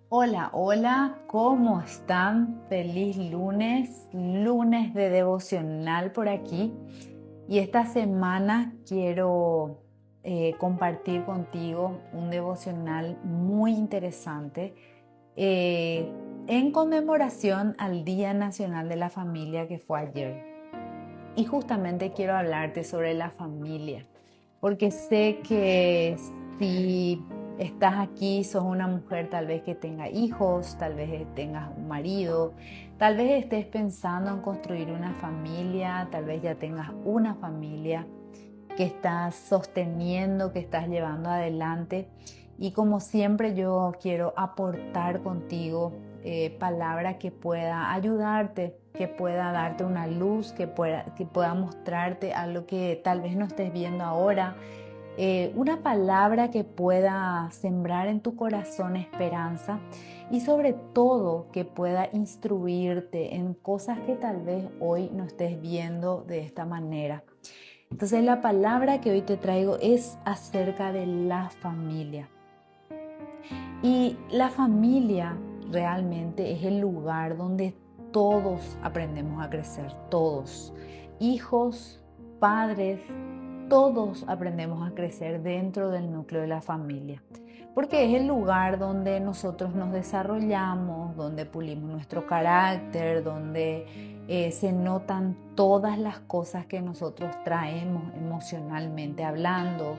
Hola, hola, ¿cómo están? Feliz lunes, lunes de devocional por aquí. Y esta semana quiero compartir contigo un devocional muy interesante eh, en conmemoración al Día Nacional de la Familia que fue ayer. Y justamente quiero hablarte sobre la familia, porque sé que si estás aquí, sos una mujer tal vez que tenga hijos, tal vez tengas un marido, tal vez estés pensando en construir una familia, tal vez ya tengas una familia que estás sosteniendo, que estás llevando adelante. Y como siempre yo quiero aportar contigo palabra que pueda ayudarte, que pueda darte una luz, que pueda mostrarte algo que tal vez no estés viendo ahora. Una palabra que pueda sembrar en tu corazón esperanza y sobre todo que pueda instruirte en cosas que tal vez hoy no estés viendo de esta manera. Entonces la palabra que hoy te traigo es acerca de la familia. Y la familia realmente es el lugar donde todos aprendemos a crecer, todos, hijos, padres, todos aprendemos a crecer dentro del núcleo de la familia, porque es el lugar donde nosotros nos desarrollamos, donde pulimos nuestro carácter, donde se notan todas las cosas que nosotros traemos emocionalmente hablando.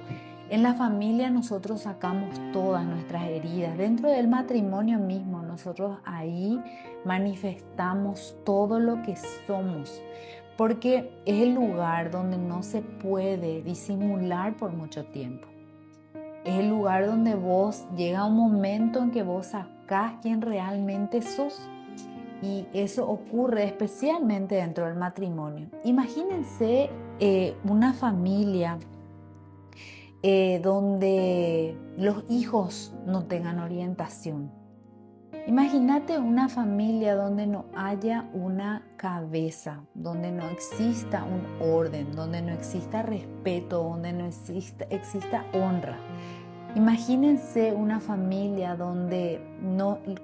En la familia nosotros sacamos todas nuestras heridas. Dentro del matrimonio mismo, nosotros ahí manifestamos todo lo que somos, porque es el lugar donde no se puede disimular por mucho tiempo. Es el lugar donde vos llega un momento en que vos sacás quién realmente sos. Y eso ocurre especialmente dentro del matrimonio. Imagínense una familia donde los hijos no tengan orientación. Imagínate una familia donde no haya una cabeza, donde no exista un orden, donde no exista respeto, donde no exista honra. Imagínense una familia donde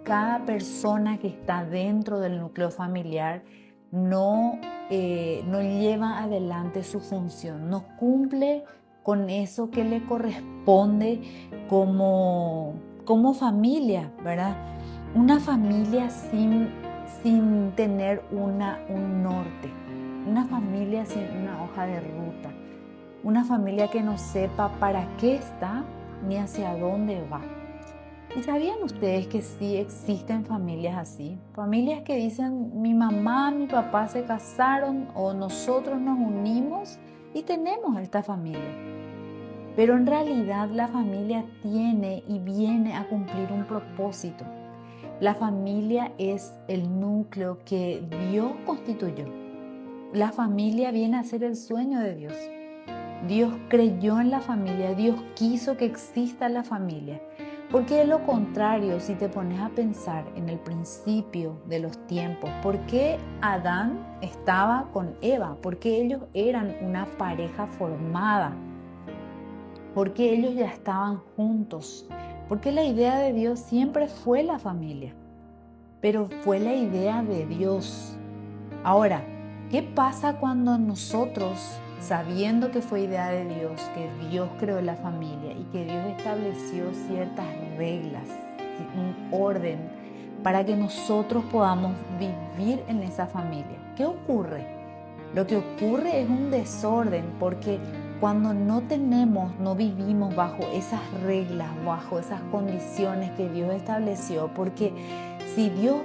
cada persona que está dentro del núcleo familiar no lleva adelante su función, no cumple con eso que le corresponde como familia, ¿verdad? Una familia sin tener un norte, una familia sin una hoja de ruta, una familia que no sepa para qué está ni hacia dónde va. ¿Y sabían ustedes que sí existen familias así? Familias que dicen mi mamá, mi papá se casaron o nosotros nos unimos y tenemos esta familia. Pero en realidad la familia tiene y viene a cumplir un propósito. La familia es el núcleo que Dios constituyó. La familia viene a ser el sueño de Dios. Dios creyó en la familia, Dios quiso que exista la familia. Porque de lo contrario, si te pones a pensar en el principio de los tiempos, ¿por qué Adán estaba con Eva? Porque ellos eran una pareja formada. Porque ellos ya estaban juntos. Porque la idea de Dios siempre fue la familia. Pero fue la idea de Dios. Ahora, ¿qué pasa cuando nosotros, sabiendo que fue idea de Dios, que Dios creó la familia y que Dios estableció ciertas reglas, un orden para que nosotros podamos vivir en esa familia? ¿Qué ocurre? Lo que ocurre es un desorden porque cuando no vivimos bajo esas reglas, bajo esas condiciones que Dios estableció, porque si Dios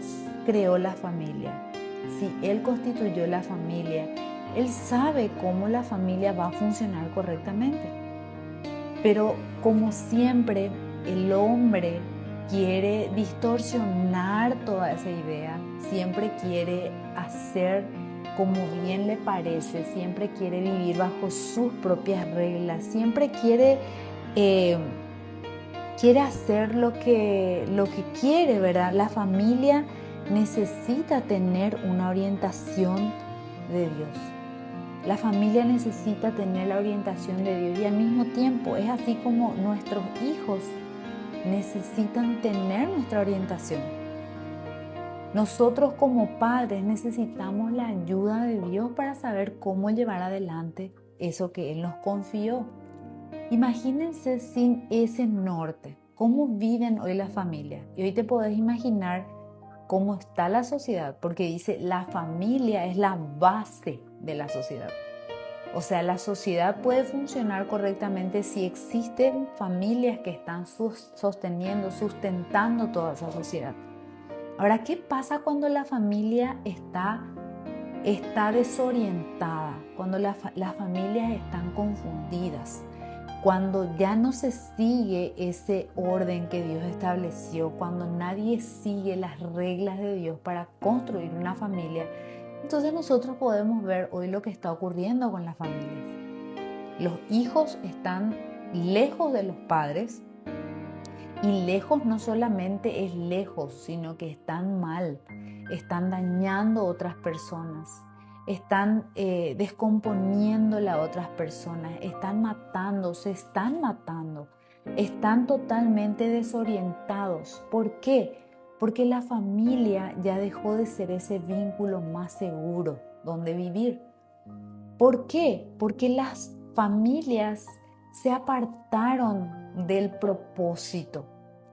creó la familia, si Él constituyó la familia, Él sabe cómo la familia va a funcionar correctamente. Pero como siempre, el hombre quiere distorsionar toda esa idea, siempre quiere hacer como bien le parece, siempre quiere vivir bajo sus propias reglas, siempre eh, quiere hacer lo que quiere, ¿verdad? La familia necesita tener una orientación de Dios. La familia necesita tener la orientación de Dios y al mismo tiempo es así como nuestros hijos necesitan tener nuestra orientación. Nosotros como padres necesitamos la ayuda de Dios para saber cómo llevar adelante eso que Él nos confió. Imagínense sin ese norte, cómo viven hoy las familias. Y hoy te podés imaginar cómo está la sociedad, porque dice la familia es la base de la sociedad. O sea, la sociedad puede funcionar correctamente si existen familias que están sosteniendo, sustentando toda esa sociedad. Ahora, ¿qué pasa cuando la familia está desorientada? Cuando las familias están confundidas, cuando ya no se sigue ese orden que Dios estableció, cuando nadie sigue las reglas de Dios para construir una familia. Entonces nosotros podemos ver hoy lo que está ocurriendo con las familias. Los hijos están lejos de los padres, y lejos no solamente es lejos, sino que están mal, están dañando a otras personas, están descomponiéndole a otras personas, están matando, se están matando, están totalmente desorientados. ¿Por qué? Porque la familia ya dejó de ser ese vínculo más seguro donde vivir. ¿Por qué? Porque las familias se apartaron del propósito.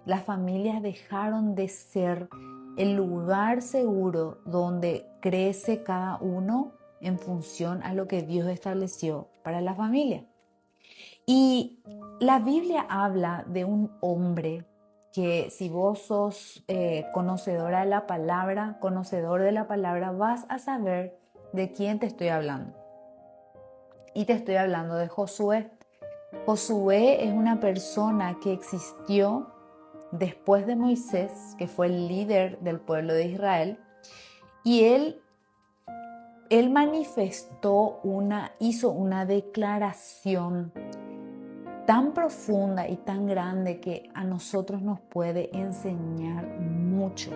Las familias dejaron de ser el lugar seguro donde crece cada uno en función a lo que Dios estableció para la familia. Y la Biblia habla de un hombre que, si vos sos conocedora de la palabra, conocedor de la palabra, vas a saber de quién te estoy hablando. Y te estoy hablando de Josué. Josué es una persona que existió después de Moisés, que fue el líder del pueblo de Israel, y él hizo una declaración tan profunda y tan grande que a nosotros nos puede enseñar mucho.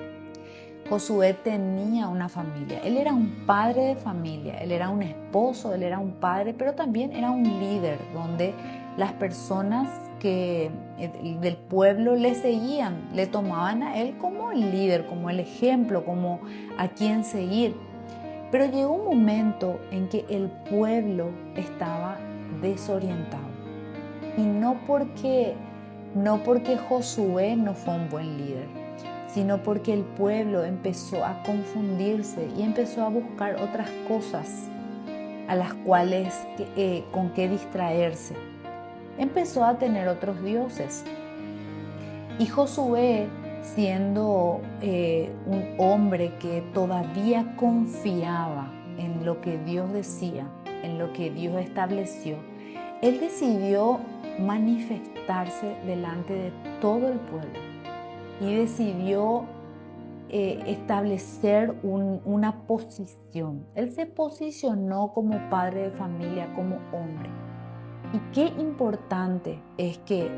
Josué tenía una familia, él era un padre de familia, él era un esposo, él era un padre, pero también era un líder donde las personas del pueblo le seguían, le tomaban a él como el líder, como el ejemplo, como a quien seguir. Pero llegó un momento en que el pueblo estaba desorientado. Y no porque Josué no fue un buen líder, sino porque el pueblo empezó a confundirse y empezó a buscar otras cosas a las cuales con qué distraerse. Empezó a tener otros dioses. Y Josué, siendo un hombre que todavía confiaba en lo que Dios decía, en lo que Dios estableció, él decidió manifestarse delante de todo el pueblo y decidió establecer una posición. Él se posicionó como padre de familia, como hombre. Y qué importante es que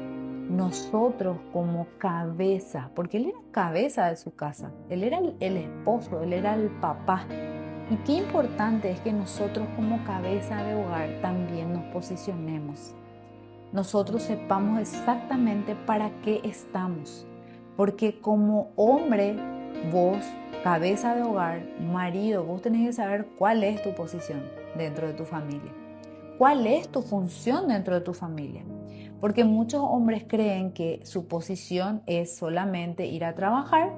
nosotros como cabeza, porque él era cabeza de su casa, él era el esposo, él era el papá. Y qué importante es que nosotros como cabeza de hogar también nos posicionemos. Nosotros sepamos exactamente para qué estamos. Porque como hombre, vos, cabeza de hogar, marido, vos tenés que saber cuál es tu posición dentro de tu familia. ¿Cuál es tu función dentro de tu familia? Porque muchos hombres creen que su posición es solamente ir a trabajar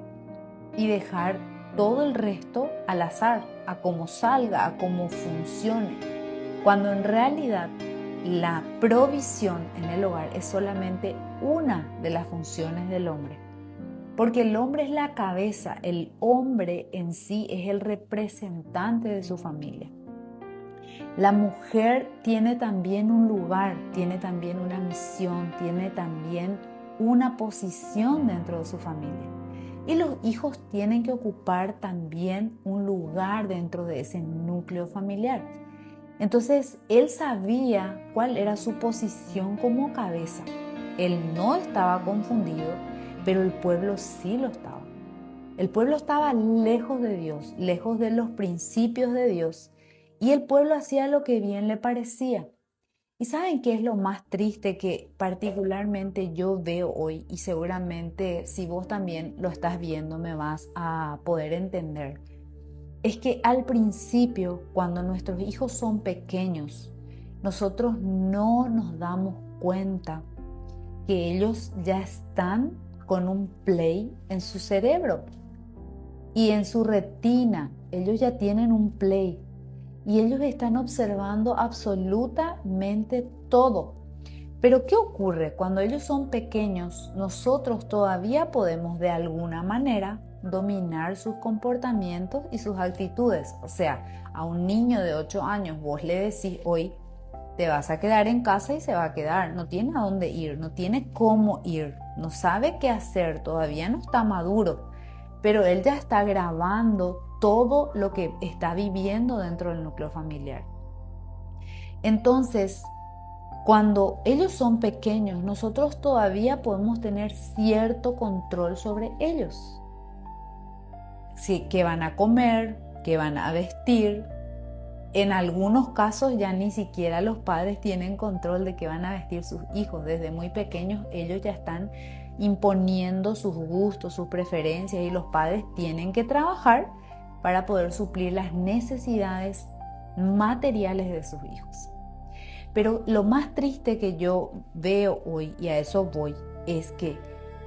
y dejar todo el resto al azar, a cómo salga, a cómo funcione. Cuando en realidad la provisión en el hogar es solamente una de las funciones del hombre. Porque el hombre es la cabeza, el hombre en sí es el representante de su familia. La mujer tiene también un lugar, tiene también una misión, tiene también una posición dentro de su familia. Y los hijos tienen que ocupar también un lugar dentro de ese núcleo familiar. Entonces, él sabía cuál era su posición como cabeza. Él no estaba confundido, pero el pueblo sí lo estaba. El pueblo estaba lejos de Dios, lejos de los principios de Dios. Y el pueblo hacía lo que bien le parecía. ¿Y saben qué es lo más triste que particularmente yo veo hoy? Y seguramente si vos también lo estás viendo me vas a poder entender. Es que al principio, cuando nuestros hijos son pequeños, nosotros no nos damos cuenta que ellos ya están con un play en su cerebro y en su retina. Ellos ya tienen un play y ellos están observando absolutamente todo. Pero ¿qué ocurre? Cuando ellos son pequeños, nosotros todavía podemos de alguna manera dominar sus comportamientos y sus actitudes. O sea, a un niño de 8 años vos le decís hoy, te vas a quedar en casa y se va a quedar. No tiene a dónde ir, no tiene cómo ir, no sabe qué hacer, todavía no está maduro. Pero él ya está grabando todo lo que está viviendo dentro del núcleo familiar. Entonces, cuando ellos son pequeños, nosotros todavía podemos tener cierto control sobre ellos. Sí, qué van a comer, qué van a vestir. En algunos casos ya ni siquiera los padres tienen control de qué van a vestir sus hijos. Desde muy pequeños ellos ya están imponiendo sus gustos, sus preferencias y los padres tienen que trabajar para poder suplir las necesidades materiales de sus hijos. Pero lo más triste que yo veo hoy, y a eso voy, es que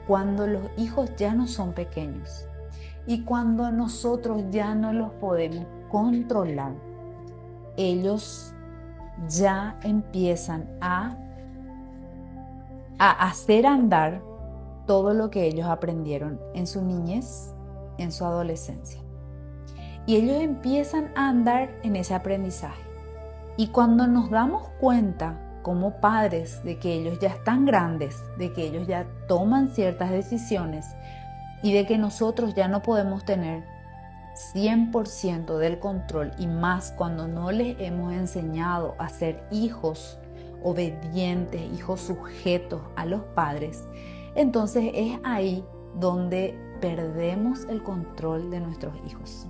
cuando los hijos ya no son pequeños y cuando nosotros ya no los podemos controlar, ellos ya empiezan a hacer andar todo lo que ellos aprendieron en su niñez, en su adolescencia. Y ellos empiezan a andar en ese aprendizaje. Y cuando nos damos cuenta como padres de que ellos ya están grandes, de que ellos ya toman ciertas decisiones y de que nosotros ya no podemos tener 100% del control, y más cuando no les hemos enseñado a ser hijos obedientes, hijos sujetos a los padres, entonces es ahí donde perdemos el control de nuestros hijos.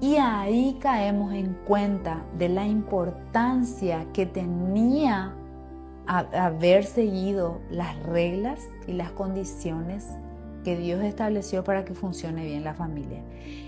Y ahí caemos en cuenta de la importancia que tenía haber seguido las reglas y las condiciones que Dios estableció para que funcione bien la familia.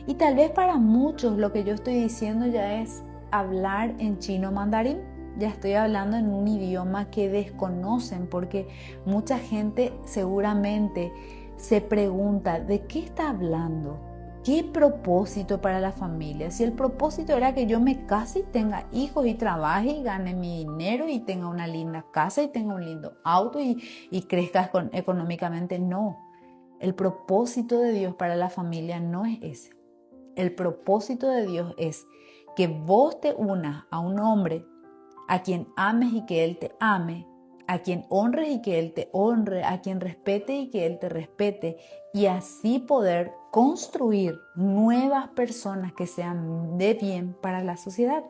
Y tal vez para muchos lo que yo estoy diciendo ya es hablar en chino mandarín. Ya estoy hablando en un idioma que desconocen, porque mucha gente seguramente se pregunta, ¿de qué está hablando? ¿Qué propósito para la familia? Si el propósito era que yo me case y tenga hijos y trabaje y gane mi dinero y tenga una linda casa y tenga un lindo auto y crezca económicamente, no. El propósito de Dios para la familia no es ese. El propósito de Dios es que vos te unas a un hombre a quien ames y que Él te ame, a quien honres y que Él te honre, a quien respete y que Él te respete, y así poder construir nuevas personas que sean de bien para la sociedad.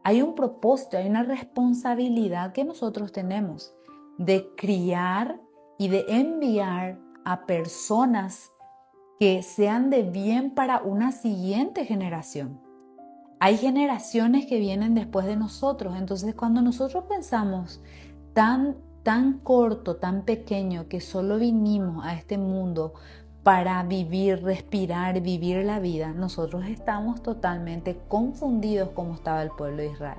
Hay un propósito, hay una responsabilidad que nosotros tenemos de criar y de enviar a personas que sean de bien para una siguiente generación. Hay generaciones que vienen después de nosotros, entonces cuando nosotros pensamos tan corto, tan pequeño, que solo vinimos a este mundo para vivir, respirar, vivir la vida, nosotros estamos totalmente confundidos como estaba el pueblo de Israel.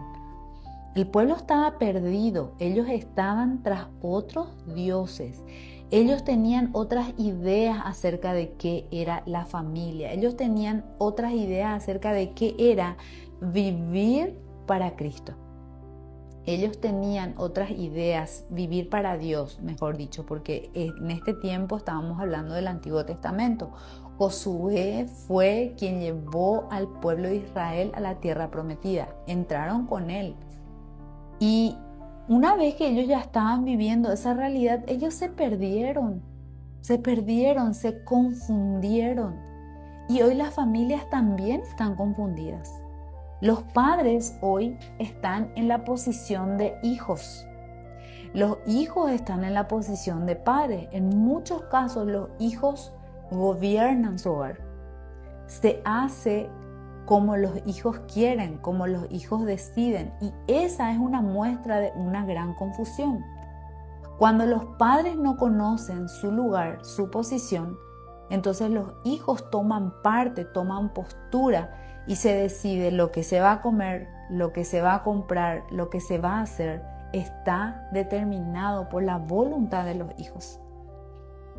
El pueblo estaba perdido, ellos estaban tras otros dioses. Ellos tenían otras ideas acerca de qué era la familia. Ellos tenían otras ideas acerca de qué era vivir para Cristo. Ellos tenían otras ideas, vivir para Dios, mejor dicho, porque en este tiempo estábamos hablando del Antiguo Testamento. Josué fue quien llevó al pueblo de Israel a la tierra prometida. Entraron con él. Y una vez que ellos ya estaban viviendo esa realidad, ellos se perdieron, se confundieron. Y hoy las familias también están confundidas. Los padres hoy están en la posición de hijos. Los hijos están en la posición de padres. En muchos casos los hijos gobiernan su hogar. Se hace como los hijos quieren, como los hijos deciden. Y esa es una muestra de una gran confusión. Cuando los padres no conocen su lugar, su posición, entonces los hijos toman parte, toman postura y se decide lo que se va a comer, lo que se va a comprar, lo que se va a hacer, está determinado por la voluntad de los hijos.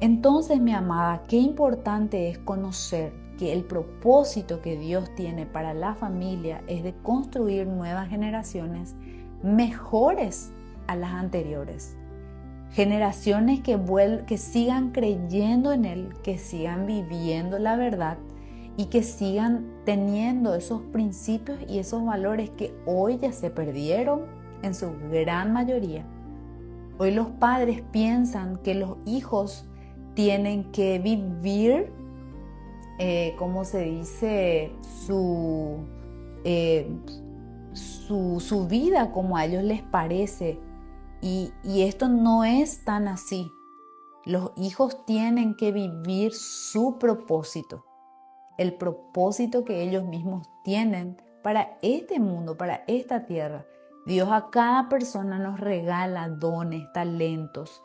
Entonces, mi amada, qué importante es conocer que el propósito que Dios tiene para la familia es de construir nuevas generaciones mejores a las anteriores. Generaciones que sigan creyendo en Él, que sigan viviendo la verdad y que sigan teniendo esos principios y esos valores que hoy ya se perdieron en su gran mayoría. Hoy los padres piensan que los hijos tienen que vivir, ¿cómo se dice? Su vida como a ellos les parece. Y esto no es tan así. Los hijos tienen que vivir su propósito, el propósito que ellos mismos tienen para este mundo, para esta tierra. Dios a cada persona nos regala dones, talentos,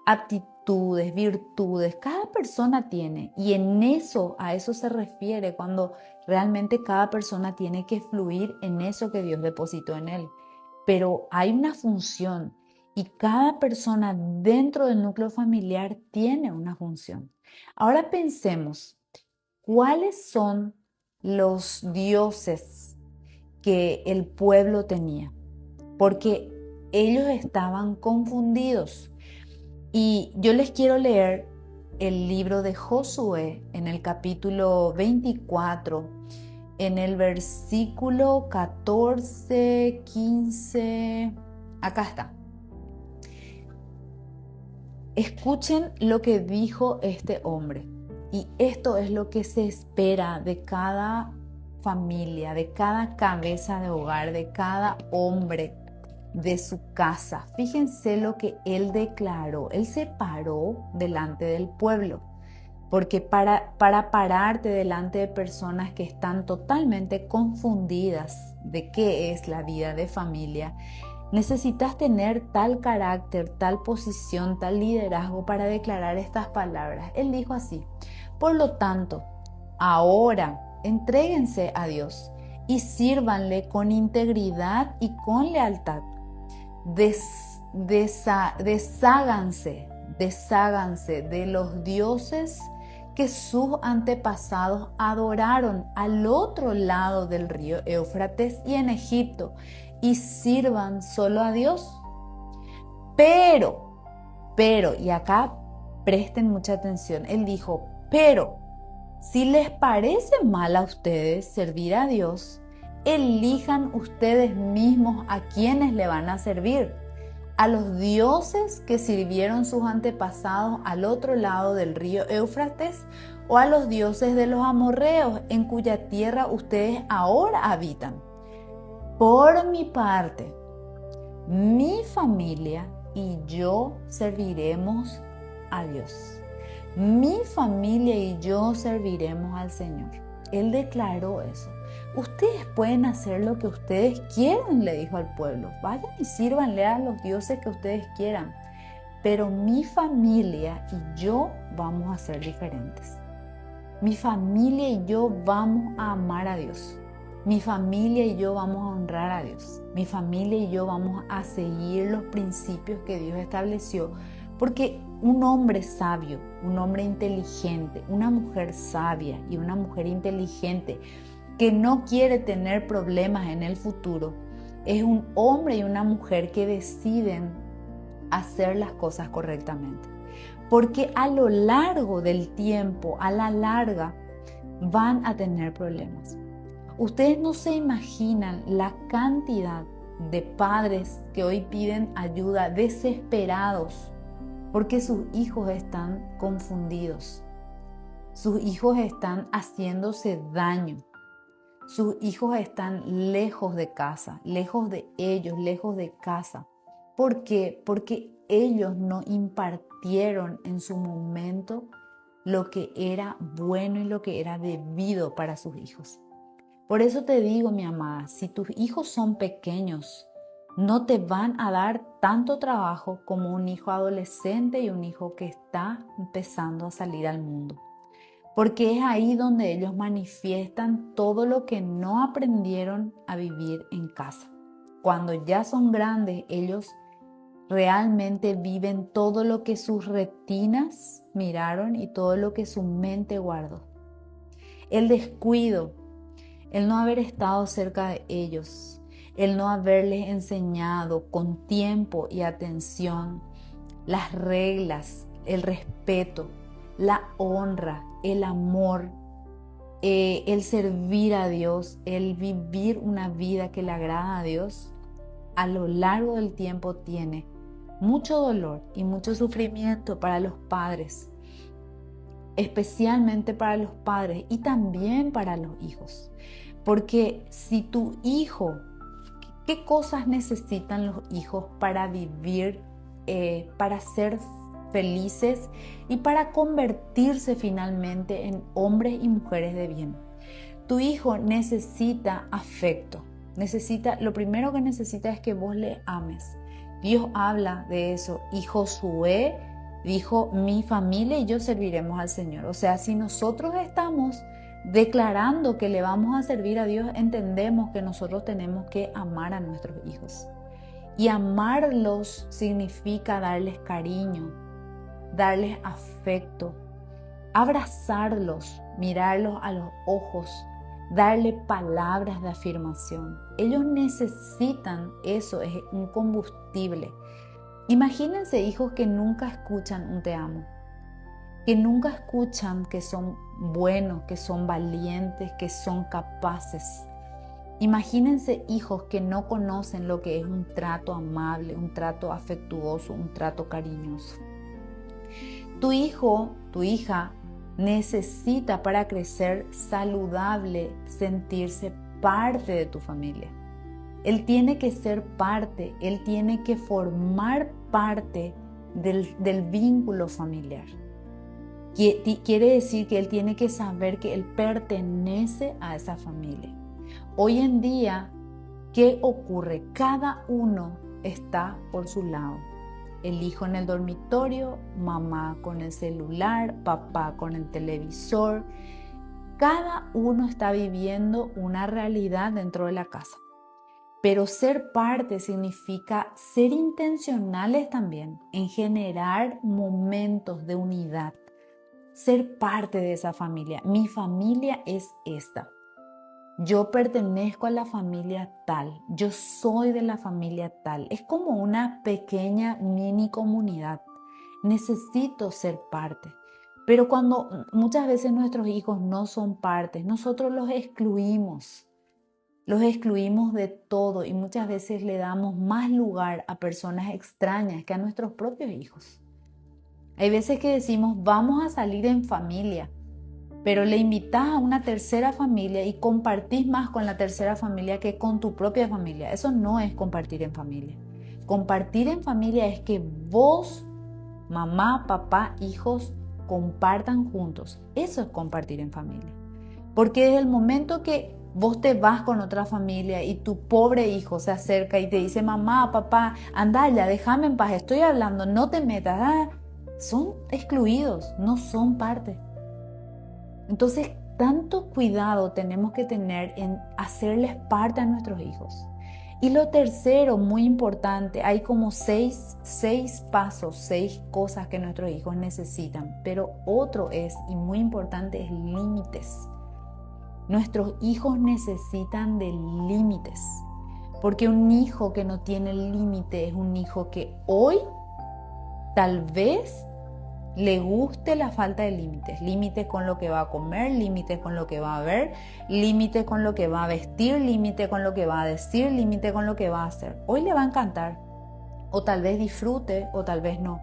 aptitudes, virtudes. Cada persona tiene, y a eso se refiere cuando realmente cada persona tiene que fluir en eso que Dios depositó en él. Pero hay una función. Y cada persona dentro del núcleo familiar tiene una función. Ahora pensemos, ¿cuáles son los dioses que el pueblo tenía? Porque ellos estaban confundidos. Y yo les quiero leer el libro de Josué en el capítulo 24, en el versículo 14, 15, acá está. Escuchen lo que dijo este hombre, y esto es lo que se espera de cada familia, de cada cabeza de hogar, de cada hombre de su casa. Fíjense lo que él declaró. Él se paró delante del pueblo, porque para pararte delante de personas que están totalmente confundidas de qué es la vida de familia, necesitas tener tal carácter, tal posición, tal liderazgo para declarar estas palabras. Él dijo así: por lo tanto, ahora entréguense a Dios y sírvanle con integridad y con lealtad. Desháganse de los dioses que sus antepasados adoraron al otro lado del río Éufrates y en Egipto, y sirvan solo a Dios. Pero, y acá presten mucha atención, él dijo, pero si les parece mal a ustedes servir a Dios, elijan ustedes mismos a quienes le van a servir, a los dioses que sirvieron sus antepasados al otro lado del río Éufrates, o a los dioses de los amorreos en cuya tierra ustedes ahora habitan. Por mi parte, mi familia y yo serviremos a Dios. Mi familia y yo serviremos al Señor. Él declaró eso. Ustedes pueden hacer lo que ustedes quieran, le dijo al pueblo. Vayan y sírvanle a los dioses que ustedes quieran. Pero mi familia y yo vamos a ser diferentes. Mi familia y yo vamos a amar a Dios. Mi familia y yo vamos a honrar a Dios. Mi familia y yo vamos a seguir los principios que Dios estableció. Porque un hombre sabio, un hombre inteligente, una mujer sabia y una mujer inteligente que no quiere tener problemas en el futuro, es un hombre y una mujer que deciden hacer las cosas correctamente. Porque a lo largo del tiempo, a la larga, van a tener problemas. Ustedes no se imaginan la cantidad de padres que hoy piden ayuda desesperados porque sus hijos están confundidos. Sus hijos están haciéndose daño. Sus hijos están lejos de casa, lejos de ellos, lejos de casa. ¿Por qué? Porque ellos no impartieron en su momento lo que era bueno y lo que era debido para sus hijos. Por eso te digo, mi amada, si tus hijos son pequeños, no te van a dar tanto trabajo como un hijo adolescente y un hijo que está empezando a salir al mundo. Porque es ahí donde ellos manifiestan todo lo que no aprendieron a vivir en casa. Cuando ya son grandes, ellos realmente viven todo lo que sus retinas miraron y todo lo que su mente guardó. El descuido, el no haber estado cerca de ellos, el no haberles enseñado con tiempo y atención las reglas, el respeto, la honra, el amor, el servir a Dios, el vivir una vida que le agrada a Dios, a lo largo del tiempo tiene mucho dolor y mucho sufrimiento para los padres, especialmente para los padres y también para los hijos. Porque si tu hijo, ¿qué cosas necesitan los hijos para vivir, para ser felices y para convertirse finalmente en hombres y mujeres de bien? Tu hijo necesita afecto. Lo primero que necesita es que vos le ames. Dios habla de eso y Josué dijo: mi familia y yo serviremos al Señor. O sea, si nosotros estamos declarando que le vamos a servir a Dios, entendemos que nosotros tenemos que amar a nuestros hijos. Y amarlos significa darles cariño, darles afecto, abrazarlos, mirarlos a los ojos, darle palabras de afirmación. Ellos necesitan eso, es un combustible. Imagínense hijos que nunca escuchan un te amo, que nunca escuchan que son buenos, que son valientes, que son capaces. Imagínense hijos que no conocen lo que es un trato amable, un trato afectuoso, un trato cariñoso. Tu hijo, tu hija necesita para crecer saludable sentirse parte de tu familia. Él tiene que ser parte, él tiene que formar parte del vínculo familiar. Quiere decir que él tiene que saber que él pertenece a esa familia. Hoy en día, ¿qué ocurre? Cada uno está por su lado. El hijo en el dormitorio, mamá con el celular, papá con el televisor. Cada uno está viviendo una realidad dentro de la casa. Pero ser parte significa ser intencionales también en generar momentos de unidad. Ser parte de esa familia. Mi familia es esta. Yo pertenezco a la familia tal. Yo soy de la familia tal. Es como una pequeña mini comunidad. Necesito ser parte. Pero cuando muchas veces nuestros hijos no son partes, nosotros los excluimos. Los excluimos de todo y muchas veces le damos más lugar a personas extrañas que a nuestros propios hijos. Hay veces que decimos: vamos a salir en familia, pero le invitás a una tercera familia y compartís más con la tercera familia que con tu propia familia. Eso no es compartir en familia. Compartir en familia es que vos, mamá, papá, hijos, compartan juntos. Eso es compartir en familia. Porque desde el momento que vos te vas con otra familia y tu pobre hijo se acerca y te dice: mamá, papá, anda ya, déjame en paz, estoy hablando, no te metas. Son excluidos, no son parte. Entonces, tanto cuidado tenemos que tener en hacerles parte a nuestros hijos. Y lo tercero, muy importante, hay como seis pasos, 6 cosas que nuestros hijos necesitan. Pero otro es, y muy importante, es límites. Nuestros hijos necesitan de límites. Porque un hijo que no tiene límite es un hijo que hoy tal vez le guste la falta de límites. Límites con lo que va a comer, límites con lo que va a ver, límites con lo que va a vestir, límites con lo que va a decir, límites con lo que va a hacer. Hoy le va a encantar. O tal vez disfrute o tal vez no.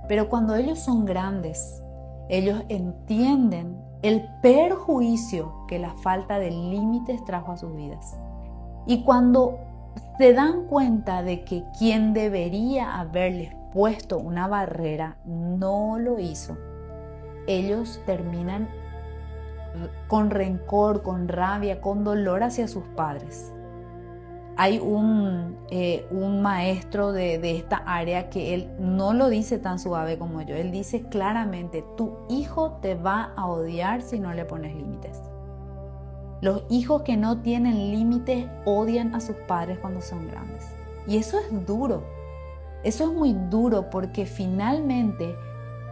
Pero cuando ellos son grandes, ellos entienden el perjuicio que la falta de límites trajo a sus vidas. Y cuando se dan cuenta de que quien debería haberles puesto una barrera no lo hizo, ellos terminan con rencor, con rabia, con dolor hacia sus padres. Hay un maestro de esta área que él no lo dice tan suave como yo. Él dice claramente, tu hijo te va a odiar si no le pones límites. Los hijos que no tienen límites odian a sus padres cuando son grandes. Y eso es duro. Eso es muy duro porque finalmente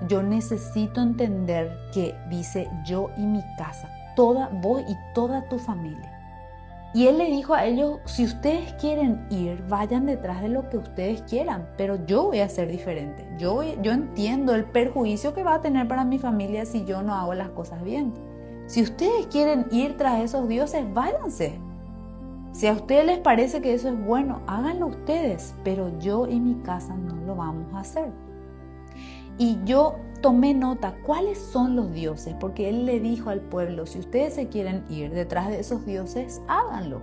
yo necesito entender que dice yo y mi casa, vos y toda tu familia. Y él le dijo a ellos, si ustedes quieren ir, vayan detrás de lo que ustedes quieran, pero yo voy a ser diferente. Yo entiendo el perjuicio que va a tener para mi familia si yo no hago las cosas bien. Si ustedes quieren ir tras esos dioses, váyanse. Si a ustedes les parece que eso es bueno, háganlo ustedes, pero yo y mi casa no lo vamos a hacer. Y yo tomé nota, ¿cuáles son los dioses? Porque él le dijo al pueblo, si ustedes se quieren ir detrás de esos dioses, háganlo.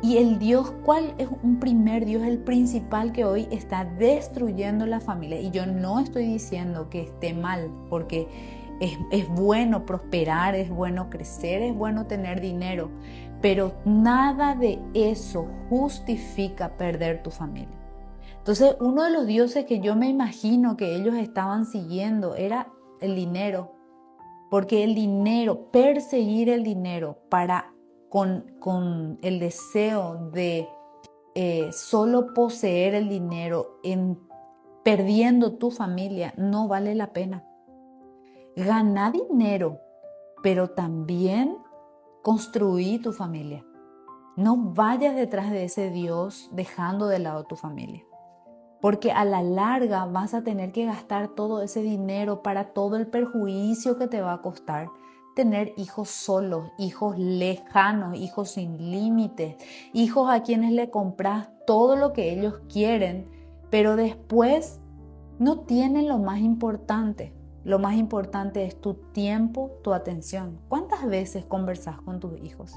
Y el Dios, ¿cuál es un primer Dios? El principal que hoy está destruyendo la familia. Y yo no estoy diciendo que esté mal, porque es bueno prosperar, es bueno crecer, es bueno tener dinero. Pero nada de eso justifica perder tu familia. Entonces, uno de los dioses que yo me imagino que ellos estaban siguiendo era el dinero, porque el dinero, perseguir el dinero con el deseo de solo poseer el dinero, perdiendo tu familia, no vale la pena. Gana dinero, pero también construí tu familia. No vayas detrás de ese Dios dejando de lado tu familia. Porque a la larga vas a tener que gastar todo ese dinero para todo el perjuicio que te va a costar tener hijos solos, hijos lejanos, hijos sin límites, hijos a quienes le compras todo lo que ellos quieren, pero después no tienen lo más importante. Lo más importante es tu tiempo, tu atención. ¿Cuántas veces conversas con tus hijos?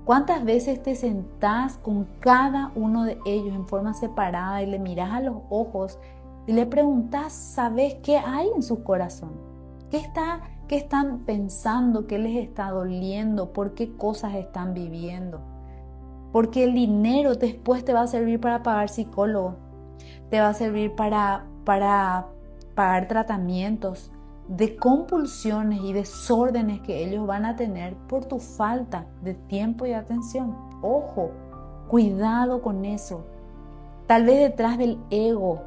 ¿Cuántas veces te sentás con cada uno de ellos en forma separada y le mirás a los ojos y le preguntás, ¿sabes qué hay en su corazón? ¿Qué están pensando? ¿Qué les está doliendo? ¿Por qué cosas están viviendo? Porque el dinero después te va a servir para pagar psicólogo, te va a servir para pagar tratamientos de compulsiones y desórdenes que ellos van a tener por tu falta de tiempo y atención. Ojo, cuidado con eso. Tal vez detrás del ego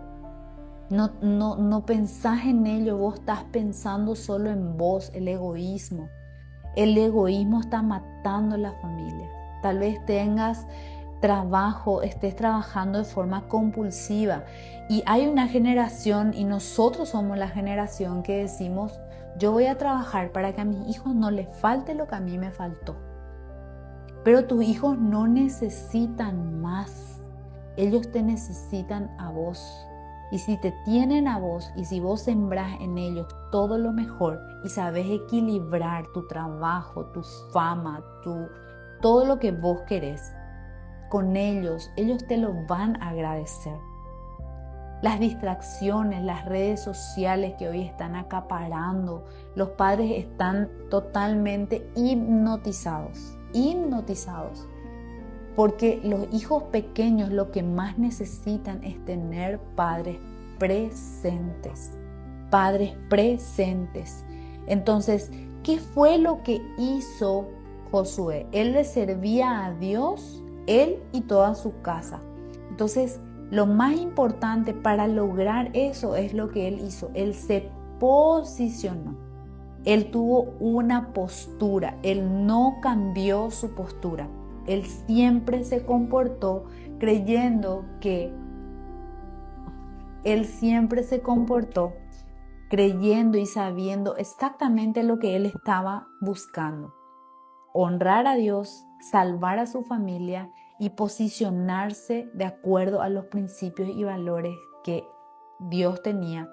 no pensás en ello, vos estás pensando solo en vos, el egoísmo. El egoísmo está matando la familia. Tal vez tengas trabajo, estés trabajando de forma compulsiva y hay una generación y nosotros somos la generación que decimos yo voy a trabajar para que a mis hijos no les falte lo que a mí me faltó. Pero tus hijos no necesitan más, ellos te necesitan a vos. Y si te tienen a vos y si vos sembrás en ellos todo lo mejor y sabes equilibrar tu trabajo, tu fama, todo lo que vos querés, con ellos te lo van a agradecer. Las distracciones, las redes sociales que hoy están acaparando, los padres están totalmente hipnotizados, porque los hijos pequeños lo que más necesitan es tener padres presentes. Entonces, ¿qué fue lo que hizo Josué? Él le servía a Dios, él y toda su casa. Entonces, lo más importante para lograr eso es lo que él hizo. Él se posicionó. Él tuvo una postura. Él no cambió su postura. Él siempre se comportó creyendo y sabiendo exactamente lo que él estaba buscando. Honrar a Dios, salvar a su familia y posicionarse de acuerdo a los principios y valores que Dios tenía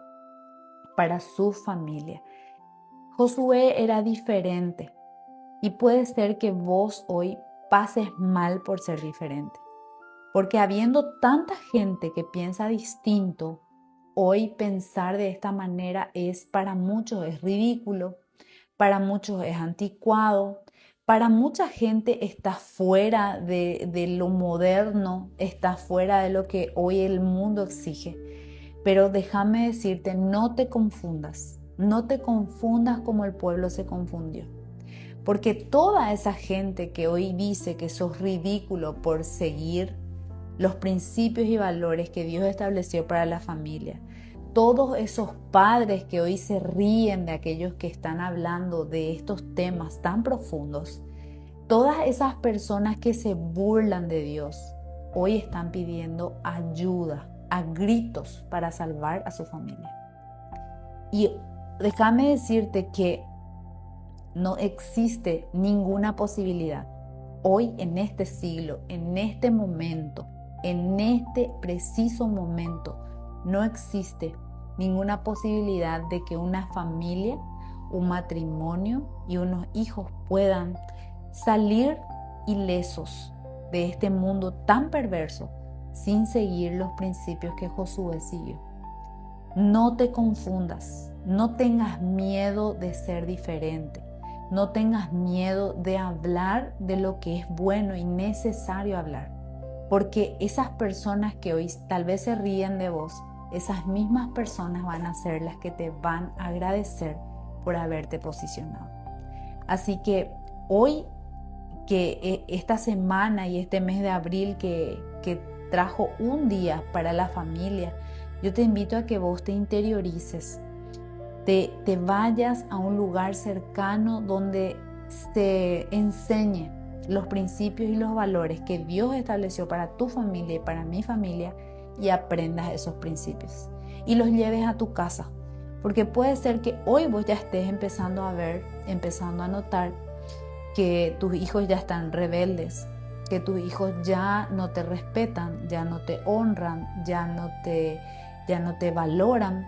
para su familia. Josué era diferente y puede ser que vos hoy pases mal por ser diferente. Porque habiendo tanta gente que piensa distinto, hoy pensar de esta manera para muchos es ridículo, para muchos es anticuado, para mucha gente está fuera de lo moderno, está fuera de lo que hoy el mundo exige. Pero déjame decirte, no te confundas como el pueblo se confundió. Porque toda esa gente que hoy dice que sos ridículo por seguir los principios y valores que Dios estableció para la familia, todos esos padres que hoy se ríen de aquellos que están hablando de estos temas tan profundos, todas esas personas que se burlan de Dios, hoy están pidiendo ayuda a gritos para salvar a su familia. Y déjame decirte que no existe ninguna posibilidad hoy en este siglo, en este momento, en este preciso momento, no existe ninguna posibilidad de que una familia, un matrimonio y unos hijos puedan salir ilesos de este mundo tan perverso sin seguir los principios que Josué siguió. No te confundas, no tengas miedo de ser diferente, no tengas miedo de hablar de lo que es bueno y necesario hablar, porque esas personas que hoy tal vez se ríen de vos, esas mismas personas van a ser las que te van a agradecer por haberte posicionado. Así que hoy, que esta semana y este mes de abril que trajo un día para la familia, yo te invito a que vos te interiorices, te vayas a un lugar cercano donde se enseñe los principios y los valores que Dios estableció para tu familia y para mi familia, y aprendas esos principios y los lleves a tu casa, porque puede ser que hoy vos ya estés empezando a notar que tus hijos ya están rebeldes, que tus hijos ya no te respetan, ya no te honran, ya no te valoran,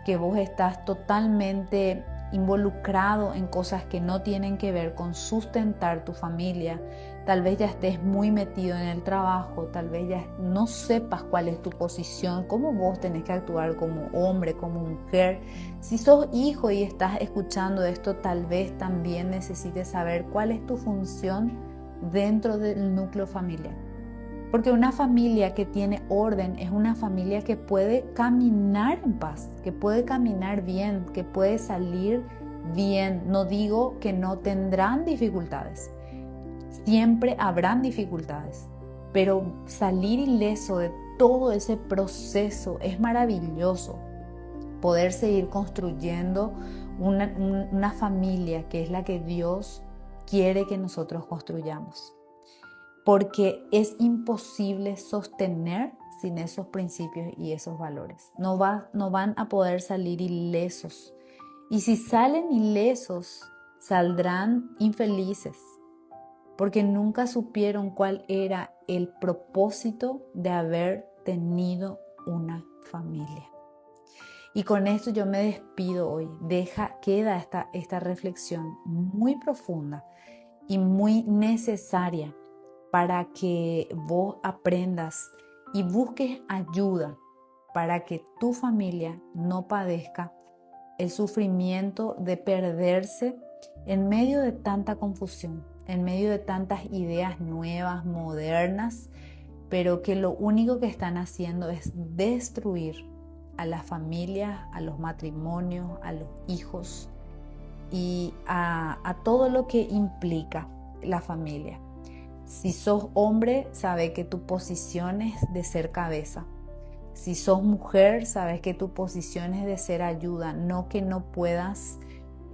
que vos estás totalmente involucrado en cosas que no tienen que ver con sustentar tu familia. Tal vez ya estés muy metido en el trabajo, tal vez ya no sepas cuál es tu posición, cómo vos tenés que actuar como hombre, como mujer. Si sos hijo y estás escuchando esto, tal vez también necesites saber cuál es tu función dentro del núcleo familiar. Porque una familia que tiene orden es una familia que puede caminar en paz, que puede caminar bien, que puede salir bien. No digo que no tendrán dificultades. Siempre habrán dificultades, pero salir ileso de todo ese proceso es maravilloso. Poder seguir construyendo una familia que es la que Dios quiere que nosotros construyamos. Porque es imposible sostener sin esos principios y esos valores. No van a poder salir ilesos. Y si salen ilesos, saldrán infelices, porque nunca supieron cuál era el propósito de haber tenido una familia. Y con esto yo me despido hoy. Queda esta reflexión muy profunda y muy necesaria para que vos aprendas y busques ayuda para que tu familia no padezca el sufrimiento de perderse en medio de tanta confusión, en medio de tantas ideas nuevas, modernas, pero que lo único que están haciendo es destruir a las familias, a los matrimonios, a los hijos y a todo lo que implica la familia. Si sos hombre, sabe que tu posición es de ser cabeza. Si sos mujer, sabes que tu posición es de ser ayuda, no que no puedas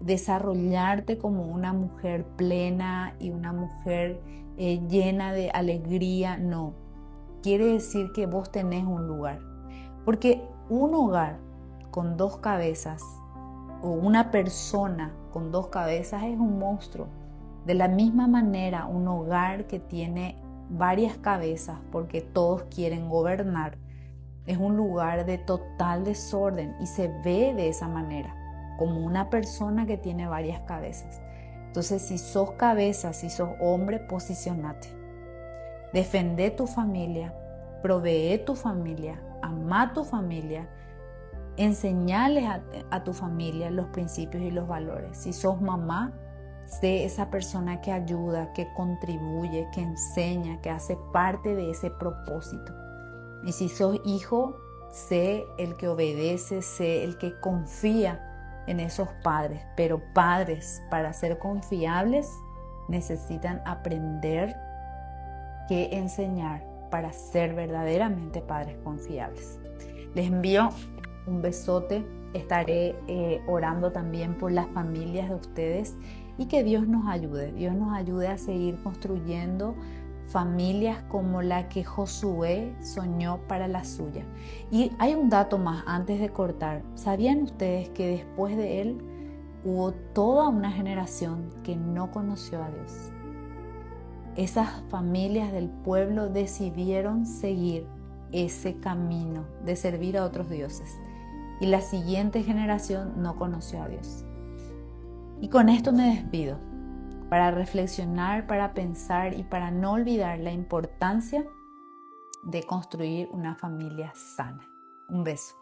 desarrollarte como una mujer plena y una mujer llena de alegría. No, quiere decir que vos tenés un lugar. Porque un hogar con dos cabezas o una persona con dos cabezas es un monstruo. De la misma manera, un hogar que tiene varias cabezas porque todos quieren gobernar es un lugar de total desorden y se ve de esa manera, como una persona que tiene varias cabezas. Entonces, si sos cabeza, si sos hombre, posicionate. Defende tu familia, provee tu familia, ama tu familia, enseñales a tu familia los principios y los valores. Si sos mamá, sé esa persona que ayuda, que contribuye, que enseña, que hace parte de ese propósito. Y si sos hijo, sé el que obedece, sé el que confía en esos padres. Pero padres, para ser confiables, necesitan aprender qué enseñar para ser verdaderamente padres confiables. Les envío un besote. Estaré orando también por las familias de ustedes y que Dios nos ayude a seguir construyendo familias como la que Josué soñó para la suya. Y hay un dato más antes de cortar. ¿Sabían ustedes que después de él hubo toda una generación que no conoció a Dios? Esas familias del pueblo decidieron seguir ese camino de servir a otros dioses. Y la siguiente generación no conoció a Dios. Y con esto me despido, para reflexionar, para pensar y para no olvidar la importancia de construir una familia sana. Un beso.